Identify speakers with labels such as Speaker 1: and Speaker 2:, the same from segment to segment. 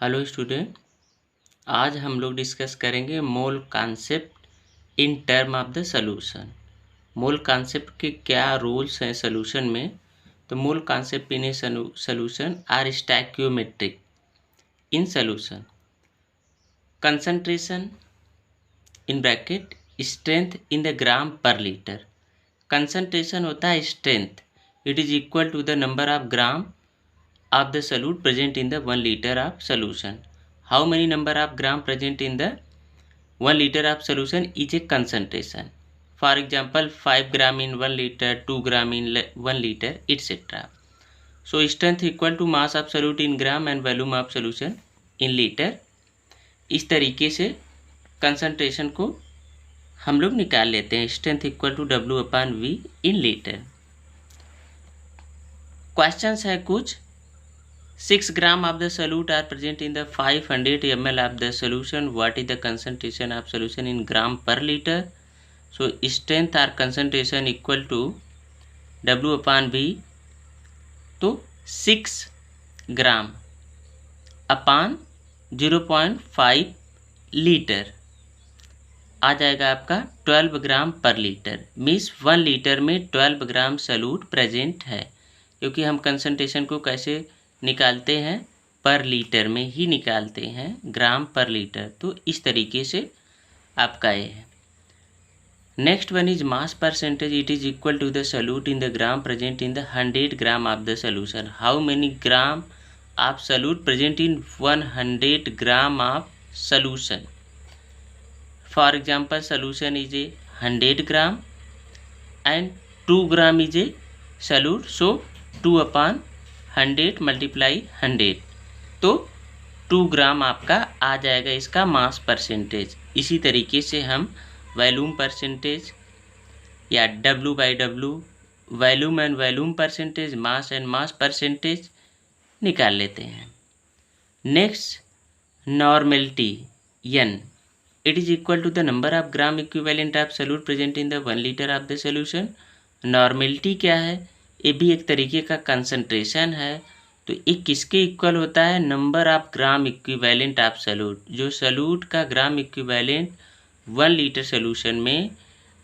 Speaker 1: Hello student, आज हम लोग डिस्कस करेंगे mole concept in term of the solution. Mole concept के क्या रूल्स हैं सॉल्यूशन में। तो mole concept in a solution are stoichiometric in solution. Concentration in bracket strength in the gram per litre. Concentration होता है strength, it is equal to the number of gram of the solute present in the 1 liter of solution. How many number of gram present in the 1 liter of solution is a concentration. For example, 5 gram in 1 liter, 2 gram in 1 liter, etc. So strength equal to mass of solute in gram and volume of solution in liter. इस तरीके से concentration को हम लोग निकाल लेते हैं। Strength equal to W/V in litre. Questions है कुछ। 6 gram of the solute are present in the 500 ml of the solution. What is the concentration of solution in gram per liter? So strength or concentration equal to W/V. तो 6 ग्राम अपान 0.5 litre आ जाएगा आपका 12 ग्राम per litre. Means 1 litre में 12 ग्राम solute present है, क्योंकि हम concentration को कैसे निकालते हैं, पर लीटर में ही निकालते हैं, ग्राम पर लीटर। तो इस तरीके से आपका ये है। Next one is mass percentage. It is equal to the solute in the gram present in the 100 gram of the solution. How many gram of solute present in 100 gram of solution. For example solution is a 100 gram and 2 gram is a solute, so 2/100 multiply 100, तो 2 ग्राम आपका आ जाएगा इसका mass percentage. इसी तरीके से हम volume percentage या W/W, volume and volume percentage, mass and mass percentage निकाल लेते हैं। Next normality N, it is equal to the number of gram equivalent of solute present in the 1 litre of the solution. Normality क्या है? ये भी एक तरीके का कंसंट्रेशन है। तो ये किसके इक्वल होता है? Number of gram equivalent of solute. जो सॉल्यूट का ग्राम इक्विवेलेंट 1 लीटर सॉल्यूशन में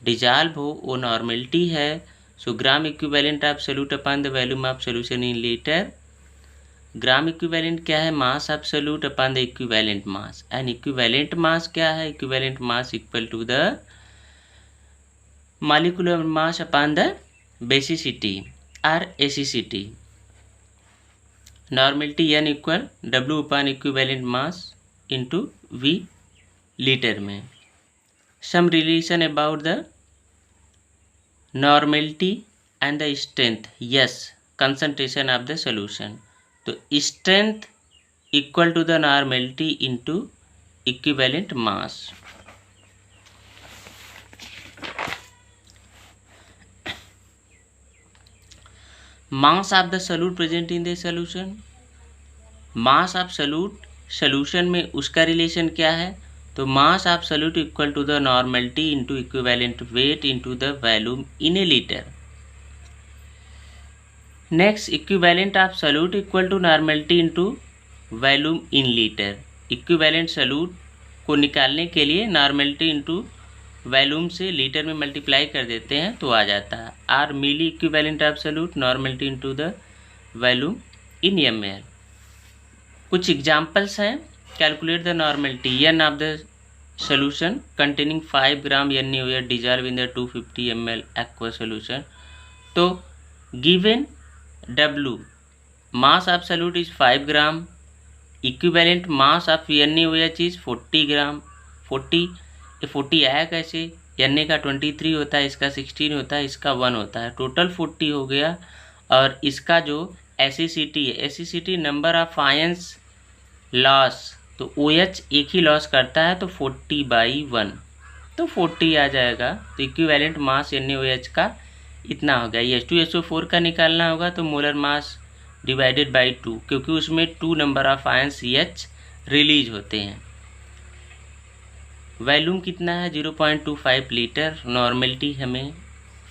Speaker 1: डिजॉल्व हो, वो नॉर्मेलिटी है। So gram equivalent of solute upon the volume of solution in litre. Gram equivalent क्या है? Mass of solute upon the equivalent mass. And equivalent mass क्या है? Equivalent mass equal to the molecular mass upon the basicity और acidity. Normality N equal W/, equivalent mass into V litre में। Some relation about the normality and the strength. Yes, concentration of the solution. तो strength equal to the normality into equivalent mass. Mass of the solute present in the solution. Mass of solute solution में उसका relation क्या है? तो mass of solute equal to the normality into equivalent weight into the volume in a litre. Next equivalent of solute equal to normality into volume in litre. Equivalent solute को निकालने के लिए normality into volume से litre में multiply कर देते हैं तो आ जाता है। आर milliequivalent of solute normality into the volume in ml। कुछ एग्जांपल्स हैं। Calculate the normality N of the solution containing 5 gram NaOH dissolve in the 250 ml aqua solution. तो given W, mass of solute is 5 gram, equivalent mass of NaOH is 40 gram. 40 आया कैसे? Na का 23 होता है, इसका 16 होता है, इसका 1 होता है, टोटल 40 हो गया। और इसका जो एसिसिटी है, एसिसिटी नंबर ऑफ आयंस लॉस, तो OH एक ही लॉस करता है, तो 40/1, तो 40 आ जाएगा। तो इक्विवेलेंट मास NaOH का इतना हो गया। H2SO4 का निकालना होगा तो मोलर मास डिवाइडेड बाई 2, क्योंकि उसमें 2 number of ions H release होते हैं। वॉल्यूम कितना है? 0.25 लीटर। नॉर्मेलिटी हमें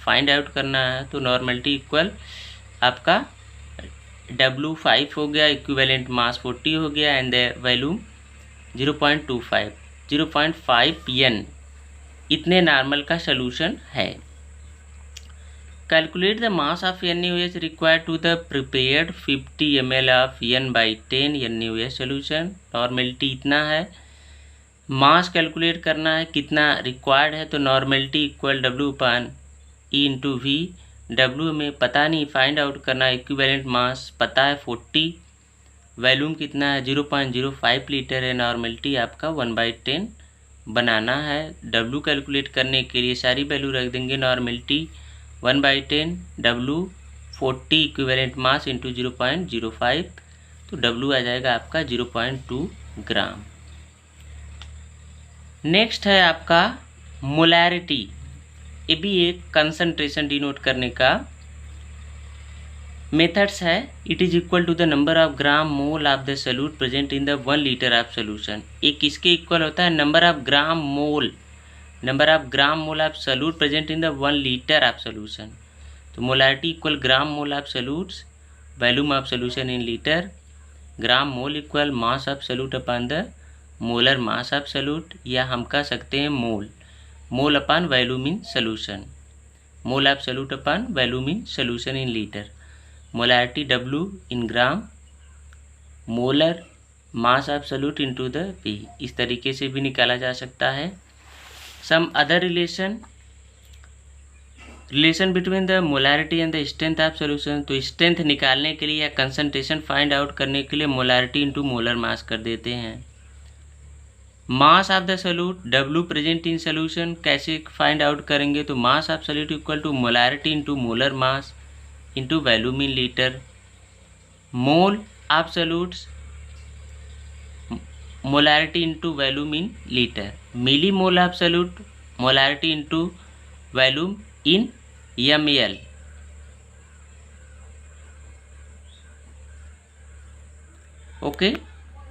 Speaker 1: फाइंड आउट करना है, तो नॉर्मेलिटी इक्वल आपका W 5 हो गया, इक्विवेलेंट मास 40 हो गया, एंड द वॉल्यूम 0.25 0.5 n इतने नॉर्मल का सोल्यूशन है। Calculate the mass of NaOH required to the prepared 50 ml of n/10 NaOH solution. Normality इतना है, मास कैलकुलेट करना है कितना रिक्वायर्ड है, तो normality equal W/E into V। W में पता नहीं, फाइंड आउट करना है। इक्विवेलेंट मास पता है 40, वॉल्यूम कितना है 0.05 लीटर है, नॉर्मेलिटी आपका 1/10 बनाना है। W कैलकुलेट करने के लिए सारी वैल्यू रख देंगे। Normality 1/10, W 40 equivalent mass into 0.05, तो W आ जाएगा आपका 0.2 ग्राम। नेक्स्ट है आपका मोलैरिटी। ये भी एक कंसंट्रेशन डिनोट करने का मेथड्स है। It is equal to the number of gram mole of the solute present in the 1 litre of solution. ये किसके इक्वल होता है? Number of gram mole of solute present in the 1 litre of solution. तो molarity equal gram mole of solutes, volume of solution in litre. Gram mole equal mass of solute upon the molar mass of solute, या हम कह सकते हैं मोल upon volume in solution, mole of solute upon volume in solution in litre. Molarity W in gram, molar mass of solute into the P, इस तरीके से भी निकाला जा सकता है। Some other relation between the molarity and the strength of solution. तो strength निकालने के लिए या कंसंट्रेशन फाइंड आउट करने के लिए मोलैरिटी इंटू मोलर मास कर देते हैं। Mass of the solute W present in solution कैसे फाइंड आउट करेंगे? तो mass of solute equal to molarity into molar mass into volume in litre. Mole of solutes molarity into volume in litre. Millimole of solute molarity into volume in ml। Okay.